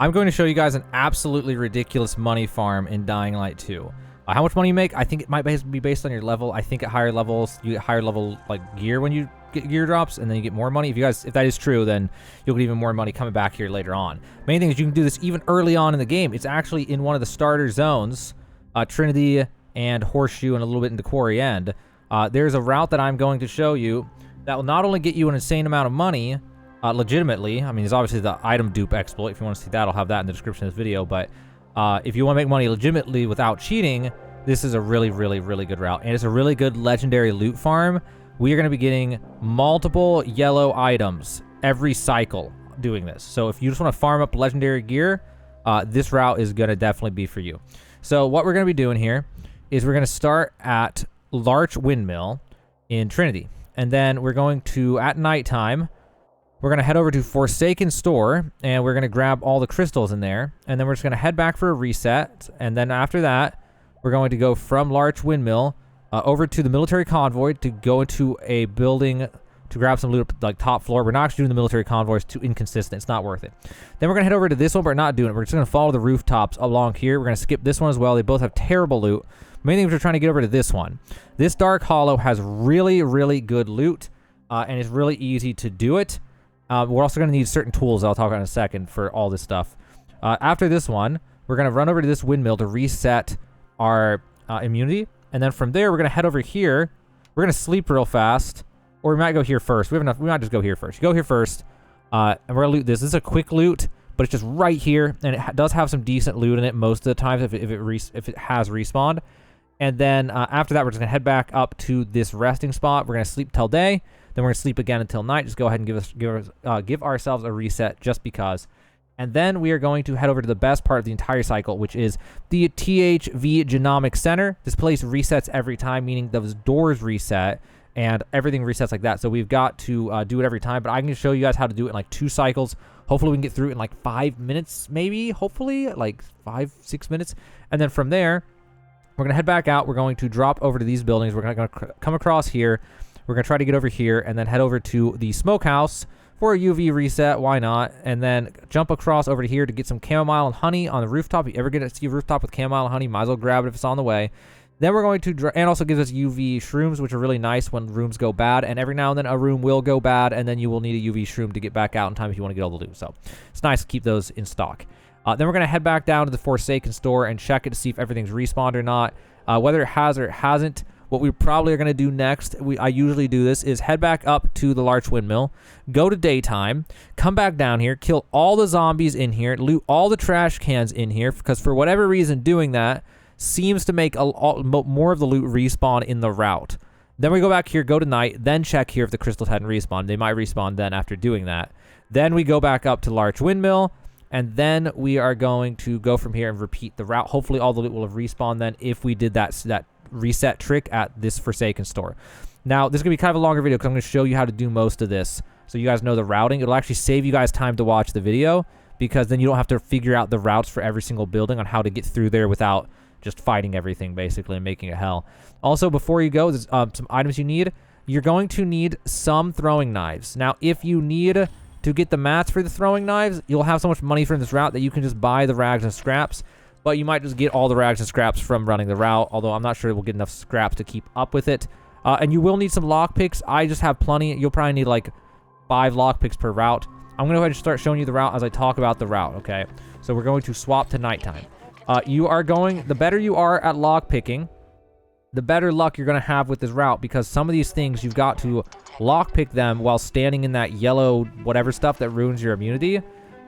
I'm going to show you guys an absolutely ridiculous money farm in Dying Light 2. How much money you make, I think it might be based on your level. I think at higher levels, you get higher level like gear when you get gear drops, and then you get more money. If that is true, then you'll get even more money coming back here later on. Main thing is you can do this even early on in the game. It's actually in one of the starter zones, Trinity and Horseshoe, and a little bit into Quarry End. There's a route that I'm going to show you that will not only get you an insane amount of money, legitimately. I mean, there's obviously the item dupe exploit. If you want to see that, I'll have that in the description of this video. But if you want to make money legitimately without cheating, this is a really, really, really good route. And it's a really good legendary loot farm. We are going to be getting multiple yellow items every cycle doing this. So if you just want to farm up legendary gear, this route is going to definitely be for you. So what we're going to be doing here is we're going to start at Larch Windmill in Trinity. And then we're going to, at nighttime, we're going to head over to Forsaken Store, and we're going to grab all the crystals in there. And then we're just going to head back for a reset. And then after that, we're going to go from Larch Windmill over to the military convoy to go into a building to grab some loot, like top floor. We're not actually doing the military convoy. It's too inconsistent. It's not worth it. Then we're going to head over to this one, but we're not doing it. We're just going to follow the rooftops along here. We're going to skip this one as well. They both have terrible loot. Main thing is we're trying to get over to this one. This Dark Hollow has really, really good loot, and it's really easy to do it. We're also going to need certain tools I'll talk about in a second for all this stuff. After this one, we're going to run over to this windmill to reset our immunity. And then from there, we're going to head over here. We're going to sleep real fast. Or we might go here first. We might just go here first. You go here first. And we're going to loot this. This is a quick loot, but it's just right here. And it does have some decent loot in it most of the times if it has respawned. And then after that, we're just going to head back up to this resting spot. We're going to sleep till day. Then we're going to sleep again until night. Just go ahead and give ourselves a reset just because. And then we are going to head over to the best part of the entire cycle, which is the THV Genomic Center. This place resets every time, meaning those doors reset and everything resets like that. So we've got to do it every time, but I can show you guys how to do it in like 2 cycles. Hopefully we can get through it in like 5 minutes, maybe, hopefully, like 5-6 minutes. And then from there, we're going to head back out. We're going to drop over to these buildings. We're going to come across here. We're going to try to get over here and then head over to the smokehouse for a UV reset. Why not? And then jump across over to here to get some chamomile and honey on the rooftop. If you ever get to see a rooftop with chamomile and honey, might as well grab it if it's on the way. Then we're going to, and also gives us UV shrooms, which are really nice when rooms go bad. And every now and then a room will go bad, and then you will need a UV shroom to get back out in time if you want to get all the loot. So it's nice to keep those in stock. Then we're going to head back down to the Forsaken Store and check it to see if everything's respawned or not. Whether it has or it hasn't. What we probably are going to do next, I usually do this, is head back up to the Larch Windmill, go to daytime, come back down here, kill all the zombies in here, loot all the trash cans in here, because for whatever reason doing that seems to make more of the loot respawn in the route. Then we go back here, go to night, then check here if the crystals hadn't respawned. They might respawn then after doing that. Then we go back up to Larch Windmill, and then we are going to go from here and repeat the route. Hopefully all the loot will have respawned then if we did that reset trick at this Forsaken Store. Now, this is going to be kind of a longer video because I'm going to show you how to do most of this so you guys know the routing. It'll actually save you guys time to watch the video because then you don't have to figure out the routes for every single building on how to get through there without just fighting everything, basically, and making it hell. Also, before you go, there's some items you need. You're going to need some throwing knives. Now, if you need to get the mats for the throwing knives, you'll have so much money from this route that you can just buy the rags and scraps. But you might just get all the rags and scraps from running the route, although I'm not sure we'll get enough scraps to keep up with it. And you will need some lockpicks. I just have plenty. You'll probably need like 5 lockpicks per route. I'm going to go ahead and start showing you the route as I talk about the route, okay? So we're going to swap to nighttime. The better you are at lockpicking, the better luck you're going to have with this route because some of these things you've got to lockpick them while standing in that yellow whatever stuff that ruins your immunity.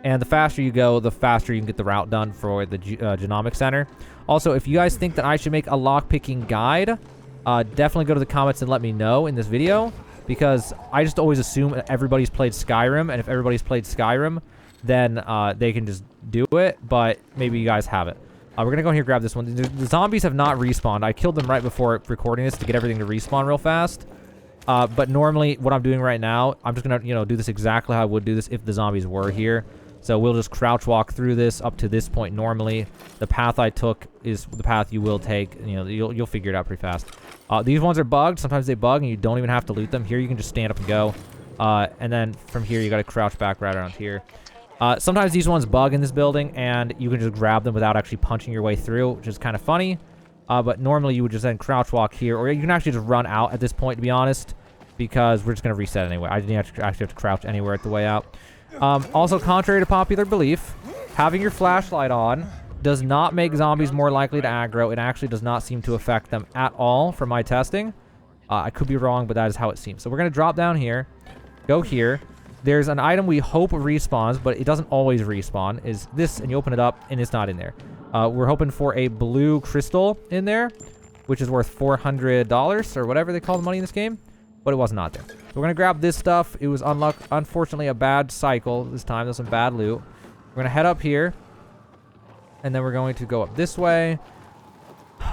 And the faster you go, the faster you can get the route done for the Genomic Center. Also, if you guys think that I should make a lockpicking guide, definitely go to the comments and let me know in this video. Because I just always assume everybody's played Skyrim. And if everybody's played Skyrim, then they can just do it. But maybe you guys haven't. We're going to go in here and grab this one. The zombies have not respawned. I killed them right before recording this to get everything to respawn real fast. But normally, what I'm doing right now, I'm just going to do this exactly how I would do this if the zombies were here. So we'll just crouch walk through this up to this point normally. The path I took is the path you will take. You'll figure it out pretty fast. These ones are bugged. Sometimes they bug and you don't even have to loot them. Here you can just stand up and go. And then from here you got to crouch back right around here. Sometimes these ones bug in this building, and you can just grab them without actually punching your way through, which is kind of funny. But normally you would just then crouch walk here, or you can actually just run out at this point, to be honest, because we're just going to reset anyway. I didn't actually have to crouch anywhere at the way out. Also, contrary to popular belief, having your flashlight on does not make zombies more likely to aggro. It actually does not seem to affect them at all from my testing. I could be wrong, but that is how it seems. So we're going to drop down here, go here. There's an item we hope respawns, but it doesn't always respawn, is this, and you open it up, and it's not in there. We're hoping for a blue crystal in there, which is worth $400 or whatever they call the money in this game, but it was not there. So we're going to grab this stuff. It was unfortunately a bad cycle this time. There's some bad loot. We're going to head up here, and then we're going to go up this way.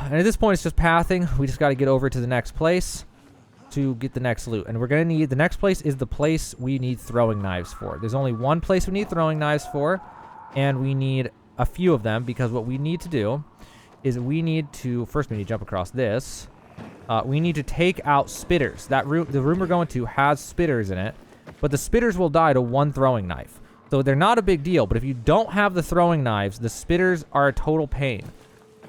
And at this point, it's just pathing. We just got to get over to the next place to get the next loot. And we're going to need, the next place is the place we need throwing knives for. There's only one place we need throwing knives for, and we need a few of them, because what we need to do is we need to, first we need to jump across this. We need to take out spitters. The room we're going to has spitters in it, but the spitters will die to one throwing knife. So they're not a big deal, but if you don't have the throwing knives, the spitters are a total pain.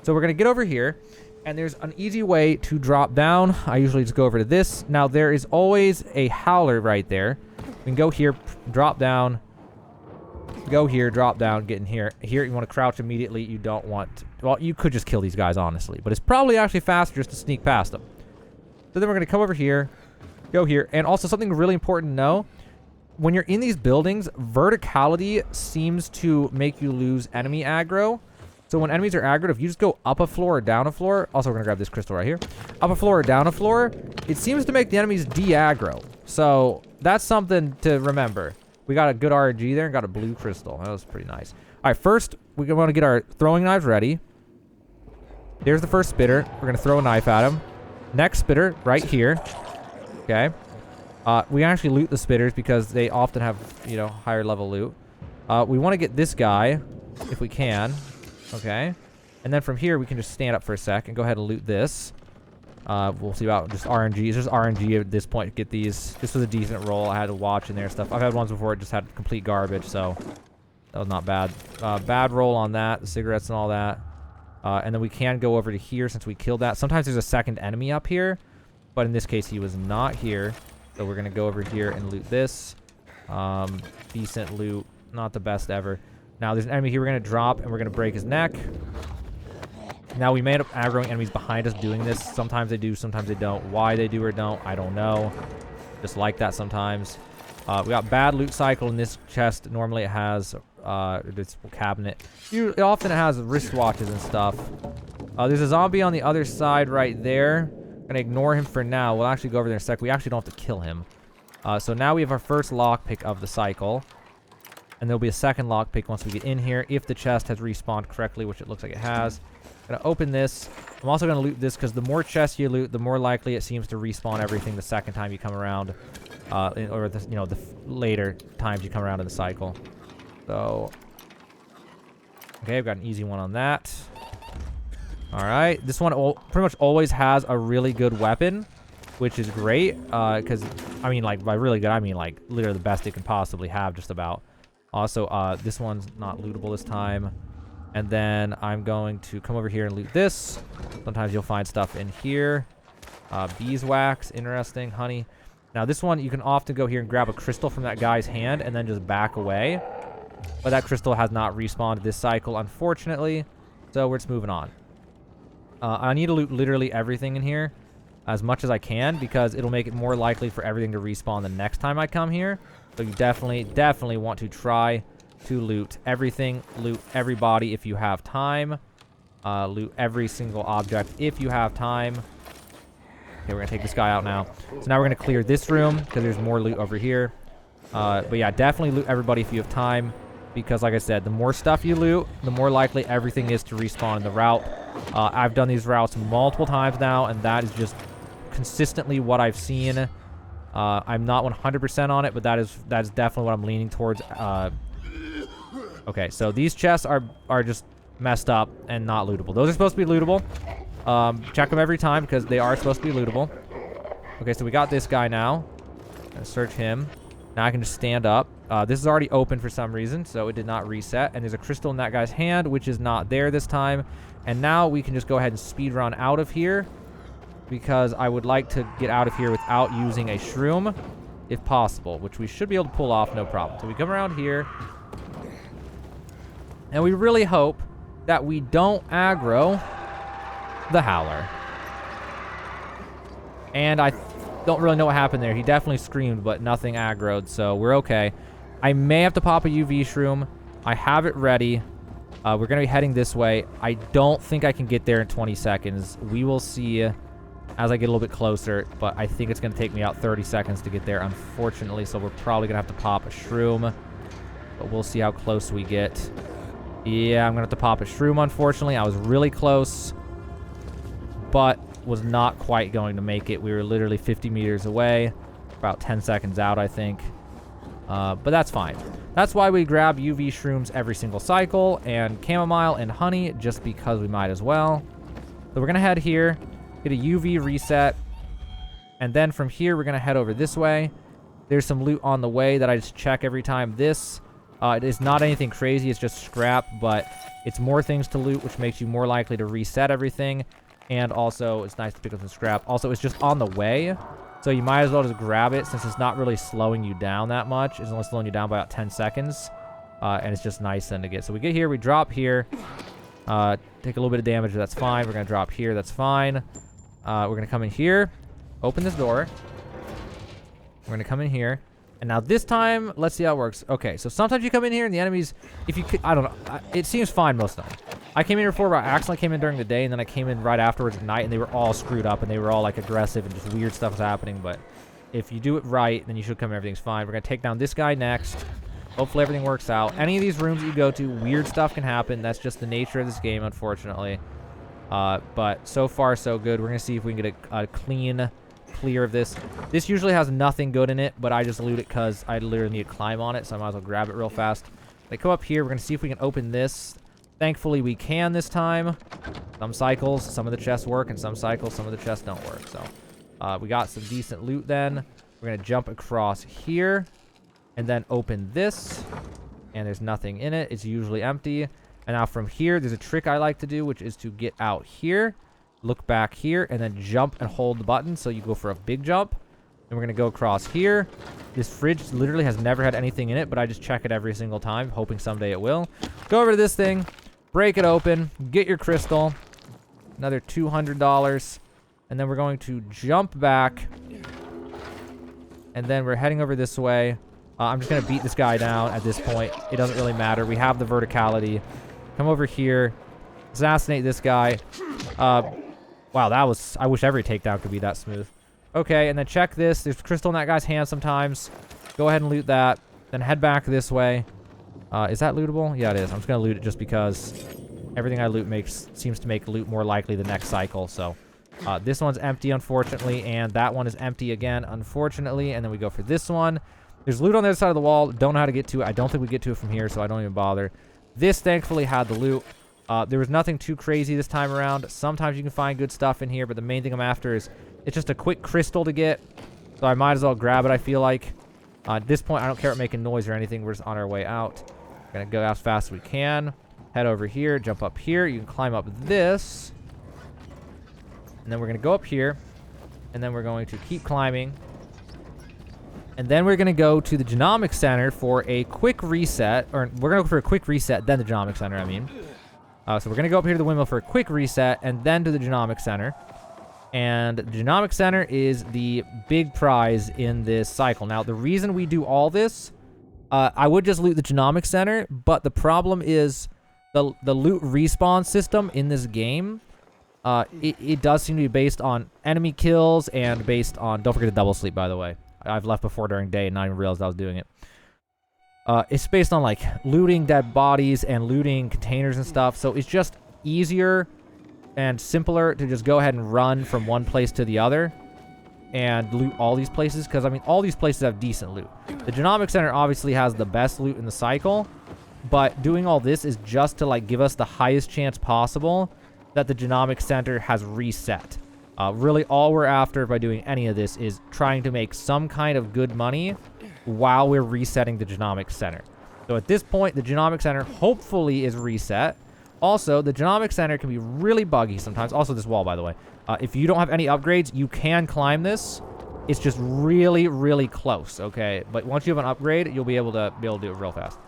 So we're going to get over here, and there's an easy way to drop down. I usually just go over to this. Now, there is always a howler right there. We can go here, drop down, go here, drop down, get in here. Here, you want to crouch immediately. You don't want to, well, you could just kill these guys, honestly, but it's probably actually faster just to sneak past them. So then we're going to come over here, go here, and also something really important to know. When you're in these buildings, verticality seems to make you lose enemy aggro. So when enemies are aggroed, if you just go up a floor or down a floor, also we're going to grab this crystal right here, up a floor or down a floor, it seems to make the enemies de-aggro. So that's something to remember. We got a good RNG there and got a blue crystal. That was pretty nice. All right, first, we want to get our throwing knives ready. There's the first spitter. We're going to throw a knife at him. Next spitter, right here. Okay. We actually loot the spitters because they often have, you know, higher level loot. We want to get this guy, if we can. Okay. And then from here, we can just stand up for a sec and go ahead and loot this. We'll see about just RNG. It's just RNG at this point to get these. This was a decent roll. I had to watch in there stuff. I've had ones before it just had complete garbage, so that was not bad. Bad roll on that, the cigarettes and all that. And then we can go over to here since we killed that. Sometimes there's a second enemy up here, but in this case, he was not here. So we're going to go over here and loot this. Decent loot. Not the best ever. Now, there's an enemy here we're going to drop, and we're going to break his neck. Now, we may end up aggroing enemies behind us doing this. Sometimes they do, sometimes they don't. Why they do or don't, I don't know. Just like that sometimes. We got bad loot cycle in this chest. Normally, it has this cabinet. It often has wristwatches and stuff. There's a zombie on the other side right there. Gonna ignore him for now. We'll actually go over there in a sec. We actually don't have to kill him. So now we have our first lockpick of the cycle. And there'll be a second lockpick once we get in here, if the chest has respawned correctly, which it looks like it has. Gonna open this. I'm also gonna loot this because the more chests you loot, the more likely it seems to respawn everything the second time you come around, or the, you know, the later times you come around in the cycle. So, okay, I've got an easy one on that. All right, this one pretty much always has a really good weapon, which is great. Because I mean, like by really good, I mean like literally the best it can possibly have, just about. Also, this one's not lootable this time. And then I'm going to come over here and loot this. Sometimes you'll find stuff in here. Beeswax, interesting. Honey. Now, this one, you can often go here and grab a crystal from that guy's hand and then just back away. But that crystal has not respawned this cycle, unfortunately. So we're just moving on. I need to loot literally everything in here as much as I can because it'll make it more likely for everything to respawn the next time I come here. So you definitely want to try to loot everything. Loot everybody if you have time. Loot every single object if you have time. Okay, we're going to take this guy out now. So now we're going to clear this room because there's more loot over here. But yeah, definitely loot everybody if you have time. Because like I said, the more stuff you loot, the more likely everything is to respawn in the route. I've done these routes multiple times now, and that is just consistently what I've seen. I'm not 100% on it, but that is definitely what I'm leaning towards. Okay, so these chests are just messed up and not lootable. Those are supposed to be lootable. Check them every time because they are supposed to be lootable. Okay, so we got this guy now. Gonna search him. Now I can just stand up This is already open for some reason, so it did not reset. And there's a crystal in that guy's hand, which is not there this time. And now we can just go ahead and speed run out of here, because I would like to get out of here without using a shroom, if possible, which we should be able to pull off no problem. So we come around here, and we really hope that we don't aggro the Howler. And I don't really know what happened there. He definitely screamed, but nothing aggroed, so we're okay. I may have to pop a UV shroom. I have it ready. We're going to be heading this way. I don't think I can get there in 20 seconds. We will see as I get a little bit closer, but I think it's going to take me out 30 seconds to get there, unfortunately, so we're probably going to have to pop a shroom, but we'll see how close we get. Yeah, I'm going to have to pop a shroom, unfortunately. I was really close, but was not quite going to make it. We were literally 50 meters away, about 10 seconds out, I think. But that's fine. That's why we grab UV shrooms every single cycle, and chamomile and honey, just because we might as well. So we're going to head here, get a UV reset, and then from here, we're going to head over this way. There's some loot on the way that I just check every time. This it is not anything crazy. It's just scrap, but it's more things to loot, which makes you more likely to reset everything. And also, it's nice to pick up some scrap. Also, it's just on the way, so you might as well just grab it since it's not really slowing you down that much. It's only slowing you down by about 10 seconds, and it's just nice then to get. So we get here, we drop here, take a little bit of damage, that's fine. We're going to drop here, that's fine. We're going to come in here, open this door. We're going to come in here. And now this time, let's see how it works. Okay, so sometimes you come in here and the enemies, if you could, I don't know, it seems fine most of the time. I came in here before, but I accidentally came in during the day, and then I came in right afterwards at night, and they were all screwed up, and they were all, like, aggressive, and just weird stuff was happening. But if you do it right, then you should come in, everything's fine. We're going to take down this guy next. Hopefully everything works out. Any of these rooms that you go to, weird stuff can happen. That's just the nature of this game, unfortunately. But so far, so good. We're going to see if we can get a clean clear of this. This usually has nothing good in it, but I just loot it because I literally need to climb on it, so I might as well grab it real fast. They come up here. We're going to see if we can open this. Thankfully, we can this time. Some cycles, some of the chests work, and some cycles, some of the chests don't work. So we got some decent loot then. We're going to jump across here and then open this, and there's nothing in it. It's usually empty. And now from here, there's a trick I like to do, which is to get out here, look back here, and then jump and hold the button, so you go for a big jump. And we're going to go across here. This fridge literally has never had anything in it, but I just check it every single time, hoping someday it will. Go over to this thing, break it open, get your crystal, another $200, and then we're going to jump back, and then we're heading over this way. I'm just going to beat this guy down at this point. It doesn't really matter. We have the verticality. Come over here, assassinate this guy. Wow, that was... I wish every takedown could be that smooth. Okay, and then check this. There's crystal in that guy's hand sometimes. Go ahead and loot that. Then head back this way. Is that lootable? Yeah, it is. I'm just going to loot it just because everything I loot seems to make loot more likely the next cycle. So this one's empty, unfortunately, and that one is empty again, unfortunately. And then we go for this one. There's loot on the other side of the wall. Don't know how to get to it. I don't think we get to it from here, so I don't even bother. This, thankfully, had the loot. There was nothing too crazy this time around. Sometimes you can find good stuff in here, but the main thing I'm after is it's just a quick crystal to get. So I might as well grab it, I feel like. At this point, I don't care about making noise or anything. We're just on our way out. We're going to go as fast as we can. Head over here. Jump up here. You can climb up this. And then we're going to go up here. And then we're going to keep climbing. And then we're going to go to the Genomics Center for a quick reset. Or we're going to go for a quick reset, then the Genomics Center, I mean. So we're going to go up here to the windmill for a quick reset, and then to the Genomics Center. And the Genomics Center is the big prize in this cycle. Now, the reason we do all this, I would just loot the Genomics Center, but the problem is the loot respawn system in this game, it does seem to be based on enemy kills and based on... Don't forget to double sleep, by the way. I've left before during day and not even realized I was doing it. It's based on, like, looting dead bodies and looting containers and stuff, so it's just easier and simpler to just go ahead and run from one place to the other and loot all these places, because, I mean, all these places have decent loot. The Genomics Center obviously has the best loot in the cycle, but doing all this is just to, like, give us the highest chance possible that the Genomics Center has reset. Really, all we're after by doing any of this is trying to make some kind of good money while we're resetting the genomic center. So at this point, the genomic center hopefully is reset. Also, the genomic center can be really buggy sometimes. Also, this wall, by the way. If you don't have any upgrades, you can climb this. It's just really, really close, okay? But once you have an upgrade, you'll be able to do it real fast.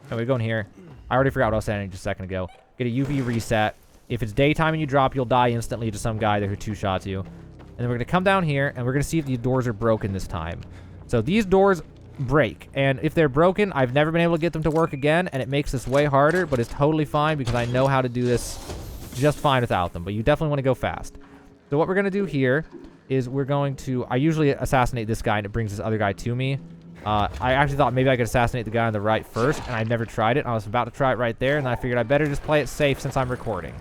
And we go in here. I already forgot what I was saying just a second ago. Get a UV reset. If it's daytime and you drop, you'll die instantly to some guy there who two-shots you. And then we're going to come down here, and we're going to see if these doors are broken this time. So these doors break. And if they're broken, I've never been able to get them to work again, and it makes this way harder, but it's totally fine because I know how to do this just fine without them. But you definitely want to go fast. So what we're going to do here is we're going to... I usually assassinate this guy, and it brings this other guy to me. I actually thought maybe I could assassinate the guy on the right first, and I never tried it. I was about to try it right there, and then I figured I better just play it safe since I'm recording.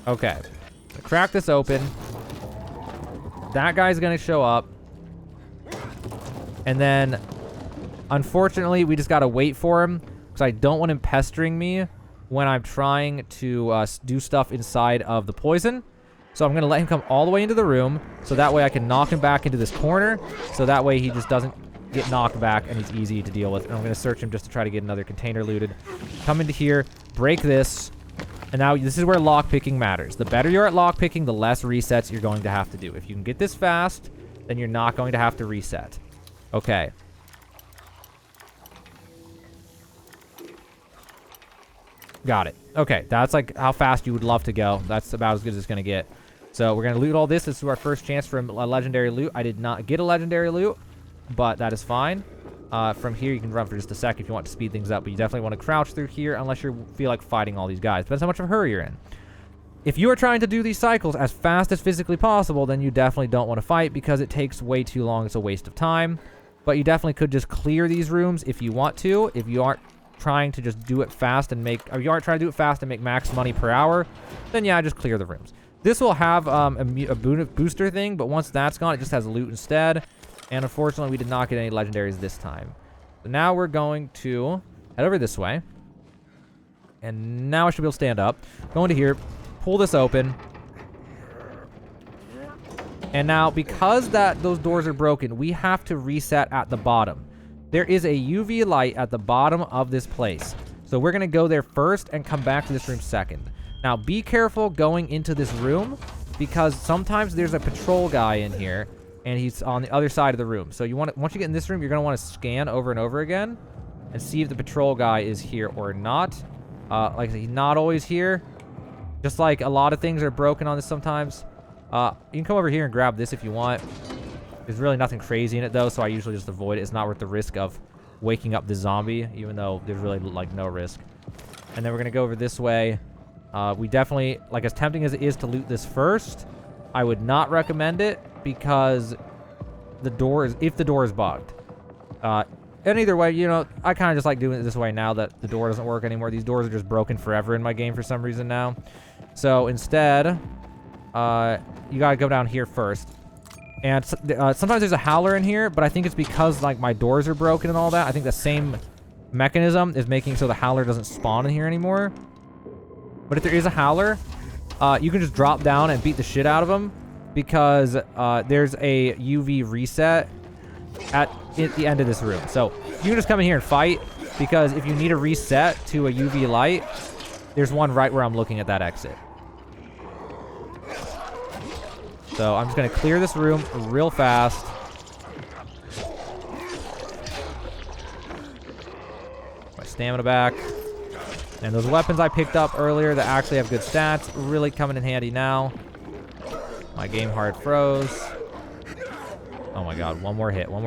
Okay. Crack this open. That guy's going to show up. And then, unfortunately, we just got to wait for him, because I don't want him pestering me when I'm trying to do stuff inside of the poison. So I'm going to let him come all the way into the room, so that way I can knock him back into this corner, so that way he just doesn't get knocked back and he's easy to deal with. And I'm going to search him just to try to get another container looted. Come into here, break this, and now this is where lockpicking matters. The better you're at lockpicking, the less resets you're going to have to do. If you can get this fast, then you're not going to have to reset. Okay. Got it. Okay, that's like how fast you would love to go. That's about as good as it's going to get. So we're going to loot all this. This is our first chance for a legendary loot. I did not get a legendary loot, but that is fine. From here, you can run for just a sec if you want to speed things up, but you definitely want to crouch through here unless you feel like fighting all these guys. Depends how much of a hurry you're in. If you are trying to do these cycles as fast as physically possible, then you definitely don't want to fight because it takes way too long. It's a waste of time. But you definitely could just clear these rooms if you want to. If you aren't trying to just do it fast and make, or you aren't trying to do it fast and make max money per hour, then yeah, just clear the rooms. This will have a booster thing, but once that's gone, it just has loot instead. And unfortunately, we did not get any legendaries this time. So now we're going to head over this way. And now I should be able to stand up. Go into here, pull this open. And now, because those doors are broken, we have to reset at the bottom. There is a UV light at the bottom of this place. So we're going to go there first and come back to this room second. Now, be careful going into this room because sometimes there's a patrol guy in here and he's on the other side of the room. So once you get in this room, you're going to want to scan over and over again and see if the patrol guy is here or not. Like I said, he's not always here. Just like a lot of things are broken on this sometimes. You can come over here and grab this if you want. There's really nothing crazy in it though, so I usually just avoid it. It's not worth the risk of waking up the zombie, even though there's really like no risk. And then we're going to go over this way. We definitely, like as tempting as it is to loot this first, I would not recommend it because if the door is bugged. And either way, you know, I kind of just like doing it this way now that the door doesn't work anymore. These doors are just broken forever in my game for some reason now. So instead, you gotta go down here first. And sometimes there's a howler in here, but I think it's because like my doors are broken and all that. I think the same mechanism is making so the howler doesn't spawn in here anymore. But if there is a howler, you can just drop down and beat the shit out of them because there's a UV reset at the end of this room. So you can just come in here and fight because if you need a reset to a UV light, there's one right where I'm looking at that exit. So I'm just going to clear this room real fast. My stamina back. And those weapons I picked up earlier that actually have good stats really coming in handy now. My game hard froze. Oh my god, one more hit. All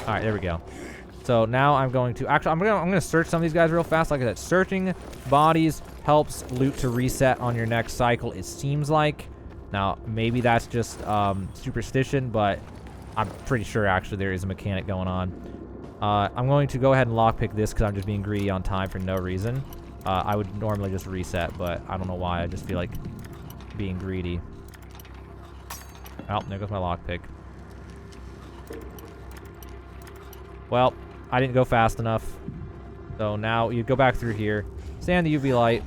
right, there we go. So now I'm going to actually I'm going to search some of these guys real fast. Like I said, searching bodies helps loot to reset on your next cycle, it seems like. Now, maybe that's just superstition, but I'm pretty sure actually there is a mechanic going on. I'm going to go ahead and lockpick this because I'm just being greedy on time for no reason. I would normally just reset, but I don't know why. I just feel like being greedy. Oh, there goes my lockpick. Well, I didn't go fast enough. So now you go back through here. Stay on the UV light.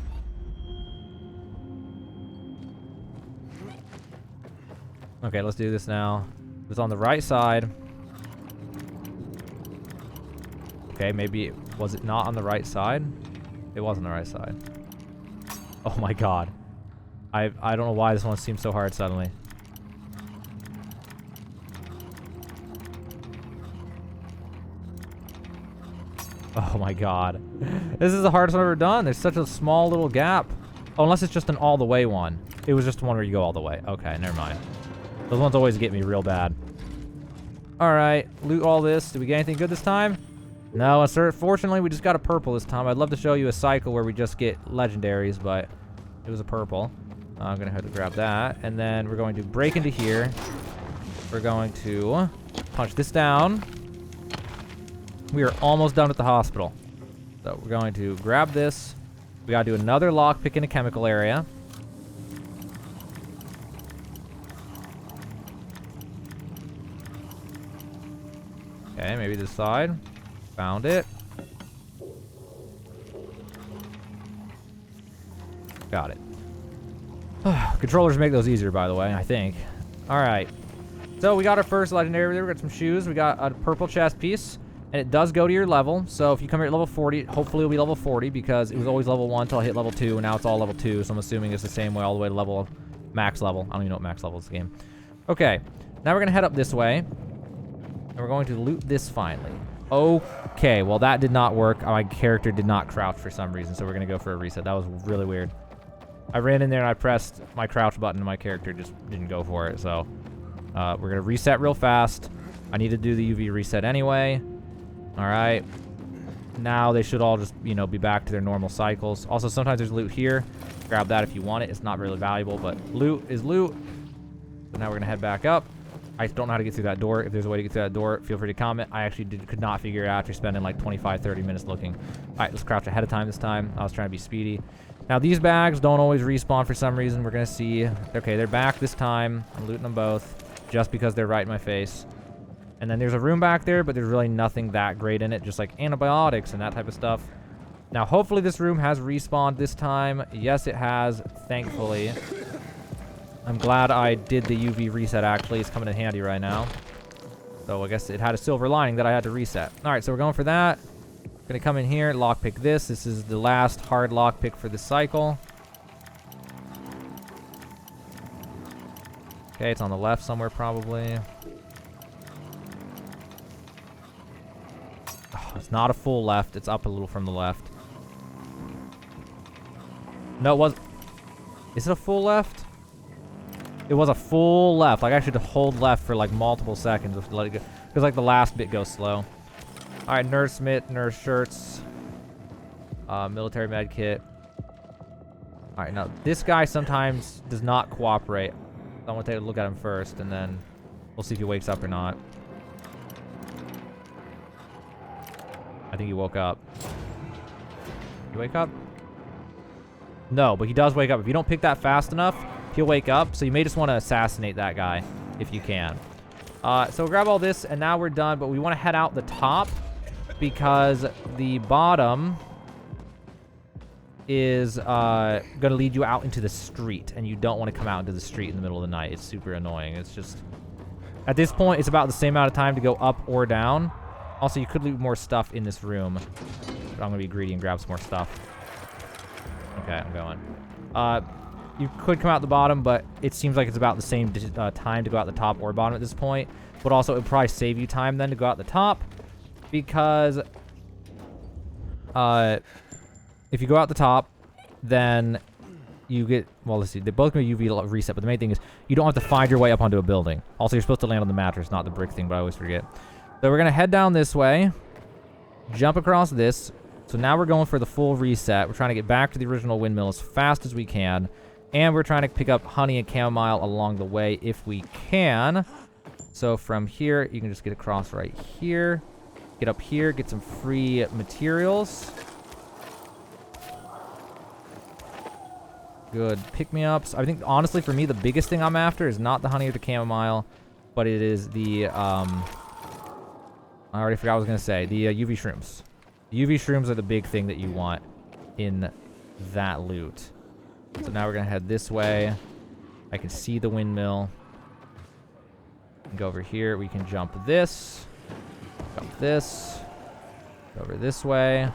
Okay, let's do this now. It's on the right side. Okay, maybe was it not on the right side? It was on the right side. Oh my god. I don't know why this one seems so hard suddenly. Oh my god. This is the hardest I've ever done. There's such a small little gap. Oh, unless it's just an all the way one. It was just one where you go all the way. Okay, never mind. Those ones always get me real bad. Alright, loot all this. Did we get anything good this time? No, sir. Fortunately, we just got a purple this time. I'd love to show you a cycle where we just get legendaries, but it was a purple. I'm going to have to grab that. And then we're going to break into here. We're going to punch this down. We are almost done at the hospital. So we're going to grab this. We got to do another lockpick in a chemical area. Okay, maybe this side. Found it. Got it. Controllers make those easier, by the way, I think. Alright. So we got our first legendary there. We got some shoes. We got a purple chest piece. And it does go to your level. So if you come here at level 40, hopefully it'll be level 40 because it was always level 1 until I hit level 2. And now it's all level 2. So I'm assuming it's the same way all the way to level max level. I don't even know what max level is in the game. Okay. Now we're going to head up this way. And we're going to loot this finally. Okay. Well, that did not work. My character did not crouch for some reason. So we're going to go for a reset. That was really weird. I ran in there and I pressed my crouch button and my character just didn't go for it. So we're going to reset real fast. I need to do the UV reset anyway. All right. Now they should all just, you know, be back to their normal cycles. Also, sometimes there's loot here. Grab that if you want it. It's not really valuable, but loot is loot. So now we're going to head back up. I don't know how to get through that door. If there's a way to get through that door, feel free to comment. I actually could not figure it out after spending like 25, 30 minutes looking. All right, let's crouch ahead of time this time. I was trying to be speedy. Now, these bags don't always respawn for some reason. We're going to see. Okay, they're back this time. I'm looting them both just because they're right in my face. And then there's a room back there, but there's really nothing that great in it, just like antibiotics and that type of stuff. Now, hopefully this room has respawned this time. Yes, it has, thankfully. I'm glad I did the UV reset, actually. It's coming in handy right now. So I guess it had a silver lining that I had to reset. All right, so we're going for that. Gonna come in here, lockpick this. This is the last hard lockpick for this cycle. Okay, it's on the left somewhere probably. It's not a full left. It's up a little from the left. No, it was... Is it a full left? It was a full left. Like, I should hold left for, like, multiple seconds to let it go. Because, like, the last bit goes slow. Alright, nurse mitt, nurse shirts. Military med kit. Alright, now, this guy sometimes does not cooperate. So I'm going to take a look at him first, and then we'll see if he wakes up or not. I think he woke up. You wake up? No, but he does wake up. If you don't pick that fast enough, he'll wake up. So you may just want to assassinate that guy if you can. So we'll grab all this, and now we're done. But we want to head out the top because the bottom is going to lead you out into the street. And you don't want to come out into the street in the middle of the night. It's super annoying. It's just... At this point, it's about the same amount of time to go up or down. Also, you could leave more stuff in this room. But I'm going to be greedy and grab some more stuff. Okay, I'm going. You could come out the bottom, but it seems like it's about the same time to go out the top or bottom at this point. But also, it would probably save you time then to go out the top. Because if you go out the top, then you get... Well, let's see. They're both going to UV reset, but the main thing is you don't have to find your way up onto a building. Also, you're supposed to land on the mattress, not the brick thing, but I always forget. So we're going to head down this way, jump across this. So now we're going for the full reset. We're trying to get back to the original windmill as fast as we can. And we're trying to pick up honey and chamomile along the way if we can. So from here, you can just get across right here. Get up here, get some free materials. Good pick-me-ups. I think, honestly, for me, the biggest thing I'm after is not the honey or the chamomile, but it is the... I already forgot what I was going to say. The UV shrooms. The UV shrooms are the big thing that you want in that loot. So now we're going to head this way. I can see the windmill. Go over here. We can jump this. Jump this. Go over this way.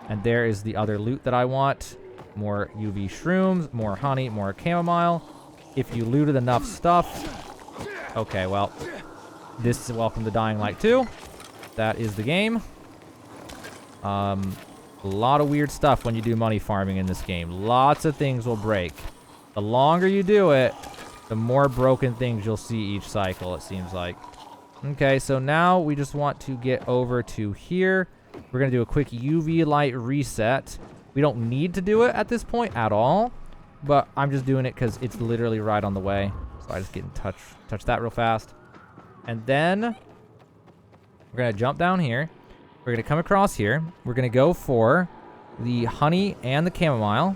And there is the other loot that I want. More UV shrooms, more honey, more chamomile. If you looted enough stuff... Okay, well, this is welcome to Dying Light 2. That is the game. A lot of weird stuff when you do money farming in this game. Lots of things will break. The longer you do it, the more broken things you'll see each cycle, it seems like. Okay, so now we just want to get over to here. We're going to do a quick UV light reset. We don't need to do it at this point at all, but I'm just doing it because it's literally right on the way. So I just get in touch that real fast. And then we're going to jump down here. We're going to come across here. We're going to go for the honey and the chamomile.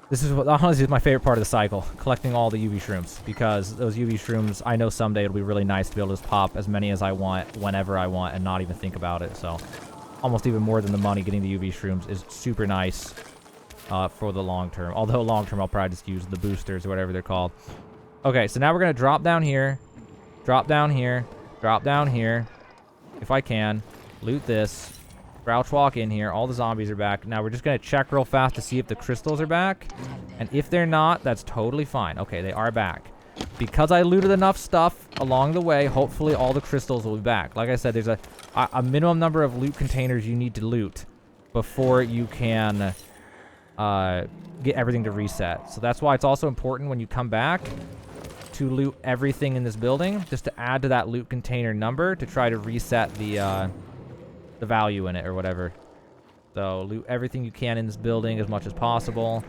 This is what honestly is my favorite part of the cycle, collecting all the UV shrooms, because those UV shrooms, I know someday it'll be really nice to be able to just pop as many as I want, whenever I want, and not even think about it. So almost even more than the money, getting the UV shrooms is super nice for the long term. Although long term, I'll probably just use the boosters or whatever they're called. Okay, so now we're going to drop down here, drop down here, drop down here, if I can, loot this, crouch walk in here. All the zombies are back. Now we're just going to check real fast to see if the crystals are back. And if they're not, that's totally fine. Okay, they are back. Because I looted enough stuff along the way, hopefully all the crystals will be back. Like I said, there's a minimum number of loot containers you need to loot before you can get everything to reset. So that's why it's also important when you come back to loot everything in this building, just to add to that loot container number to try to reset the value in it or whatever. So loot everything you can in this building as much as possible,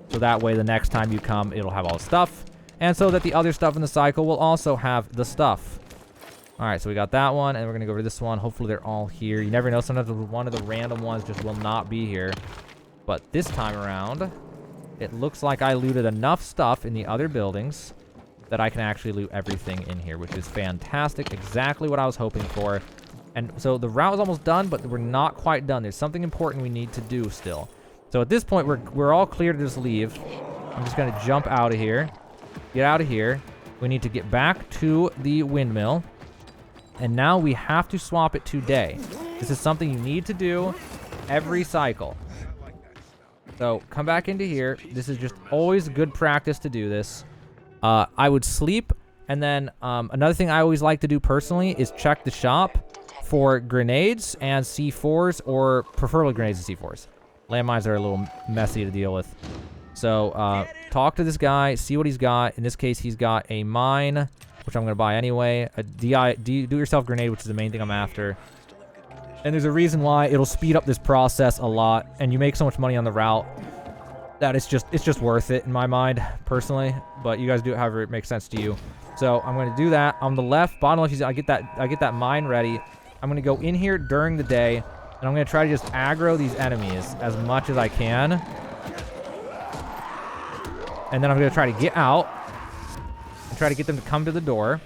so that way the next time you come it'll have all the stuff, and so that the other stuff in the cycle will also have the stuff. Alright, so we got that one, and we're gonna go over to this one. Hopefully they're all here. You never know, sometimes one of the random ones just will not be here. But this time around, it looks like I looted enough stuff in the other buildings that I can actually loot everything in here, which is fantastic. Exactly what I was hoping for. And so the route is almost done, but we're not quite done. There's something important we need to do still. So at this point, we're all clear to just leave. I'm just going to jump out of here. Get out of here. We need to get back to the windmill. And now we have to swap it to day. This is something you need to do every cycle. So come back into here. This is just always good practice to do this. I would sleep. And then another thing I always like to do personally is check the shop for grenades and C4s, or preferably grenades and C4s. Landmines are a little messy to deal with. So talk to this guy, see what he's got. In this case, he's got a mine, which I'm going to buy anyway. A do-it-yourself grenade, which is the main thing I'm after. And there's a reason why it'll speed up this process a lot, and you make so much money on the route that it's just worth it in my mind, personally. But you guys do it however it makes sense to you. So I'm going to do that. On the left, bottom left, I get that mine ready. I'm going to go in here during the day, and I'm going to try to just aggro these enemies as much as I can. And then I'm going to try to get out and try to get them to come to the door.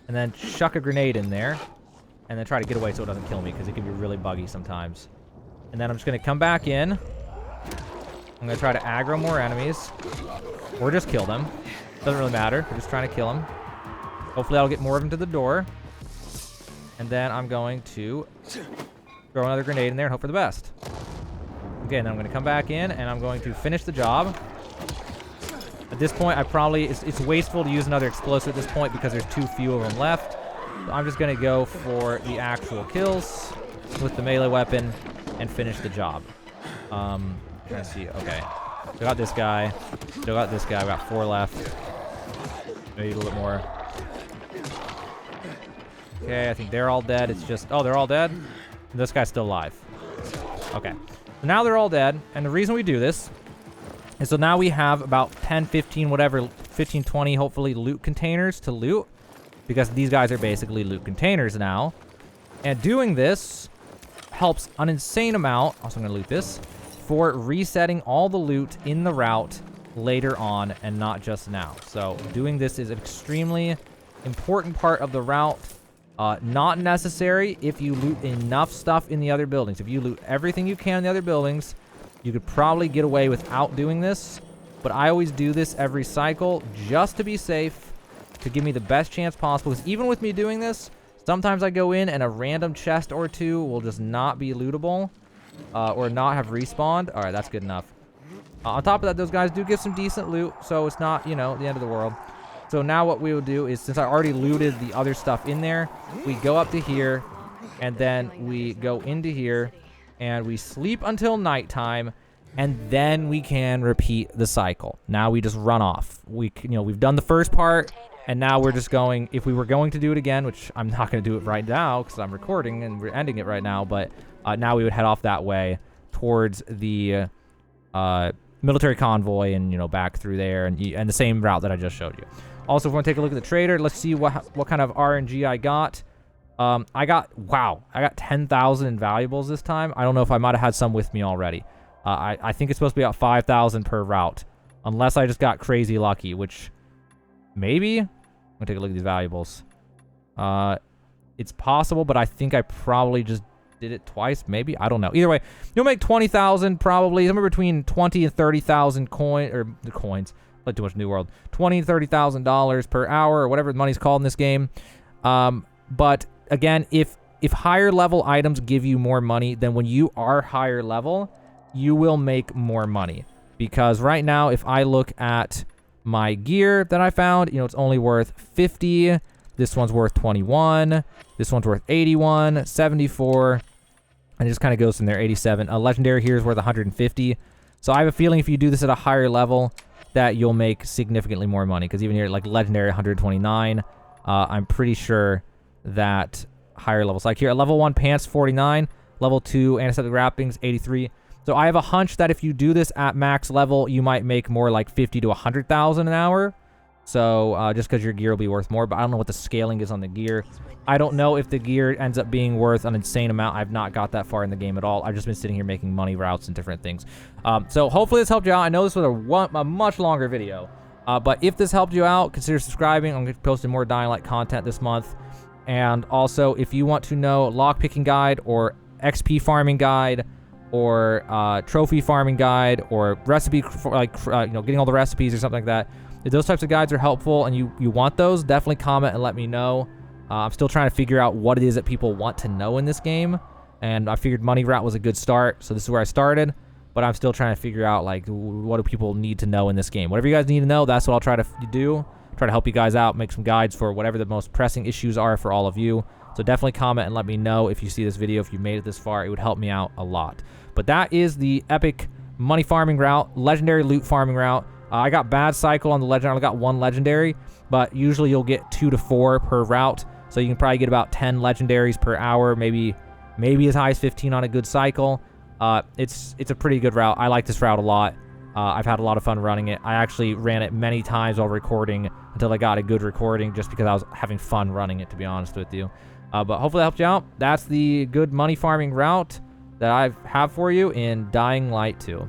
And then chuck a grenade in there. And then try to get away so it doesn't kill me, because it can be really buggy sometimes. And then I'm just going to come back in. I'm going to try to aggro more enemies. Or just kill them. Doesn't really matter. We're just trying to kill them. Hopefully I'll get more of them to the door. And then I'm going to throw another grenade in there and hope for the best. Okay, and then I'm going to come back in, and I'm going to finish the job. At this point, it's wasteful to use another explosive at this point because there's too few of them left. So I'm just going to go for the actual kills with the melee weapon and finish the job. Trying to see. Okay. Still got this guy. Still got this guy. We got 4 left. Maybe a little bit more. Okay, I think they're all dead. It's just... Oh, they're all dead? This guy's still alive. Okay. So now they're all dead. And the reason we do this is so now we have about 10, 15, whatever, 15, 20, hopefully, loot containers to loot. Because these guys are basically loot containers now. And doing this helps an insane amount. Also, I'm going to loot this. For resetting all the loot in the route later on and not just now. So doing this is an extremely important part of the route. Not necessary if you loot enough stuff in the other buildings. If you loot everything you can in the other buildings, you could probably get away without doing this. but I always do this every cycle just to be safe, to give me the best chance possible. Because even with me doing this, sometimes I go in and a random chest or two will just not be lootable or not have respawned. All right, that's good enough. On top of that, those guys do give some decent loot, so it's not, you know, the end of the world. So now what we will do is, since I already looted the other stuff in there, we go up to here, and then we go into here, and we sleep until nighttime, and then we can repeat the cycle. Now we just run off. We've done the first part, and now we're just going, if we were going to do it again, which I'm not going to do it right now because I'm recording and we're ending it right now, but now we would head off that way towards the military convoy and, you know, back through there and the same route that I just showed you. Also, if we want to take a look at the trader, let's see what kind of RNG I got. I got 10,000 in valuables this time. I don't know if I might have had some with me already. I think it's supposed to be about 5,000 per route, unless I just got crazy lucky, which maybe. I'm gonna take a look at these valuables. It's possible, but I think I probably just did it twice, maybe. I don't know. Either way, you'll make 20,000 probably, somewhere between 20 and 30,000 coins. Like too much New World. $20,000 to $30,000 per hour, or whatever the money's called in this game. But again, if higher level items give you more money, then when you are higher level, you will make more money. Because right now, if I look at my gear that I found, you know, it's only worth 50. This one's worth 21. This one's worth 81, 74, and it just kind of goes from there. 87. A legendary here is worth 150. So I have a feeling if you do this at a higher level, that you'll make significantly more money. Because even here, like legendary 129, I'm pretty sure that higher levels, like here at level 1 pants 49, level 2 antiseptic wrappings 83. So I have a hunch that if you do this at max level, you might make more like 50 to 100,000 an hour. So just because your gear will be worth more, but I don't know what the scaling is on the gear. I don't know if the gear ends up being worth an insane amount. I've not got that far in the game at all. I've just been sitting here making money routes and different things. So hopefully this helped you out. I know this was a much longer video, but if this helped you out, consider subscribing. I'm going to be posting more Dying Light content this month. And also, if you want to know lockpicking guide or XP farming guide or trophy farming guide or recipe, getting all the recipes or something like that, if those types of guides are helpful and you want those, definitely comment and let me know. I'm still trying to figure out what it is that people want to know in this game, and I figured money route was a good start, so this is where I started, but I'm still trying to figure out, like, what do people need to know in this game. Whatever you guys need to know, that's what I'll try to do. Try to help you guys out, make some guides for whatever the most pressing issues are for all of you. So definitely comment and let me know if you see this video, if you made it this far. It would help me out a lot. But that is the epic money farming route, legendary loot farming route. I got bad cycle on the legendary. I only got 1 legendary, but usually you'll get 2 to 4 per route. So you can probably get about 10 legendaries per hour, maybe as high as 15 on a good cycle. It's a pretty good route. I like this route a lot. I've had a lot of fun running it. I actually ran it many times while recording until I got a good recording, just because I was having fun running it, to be honest with you. But hopefully that helped you out. That's the good money farming route that I have for you in Dying Light 2.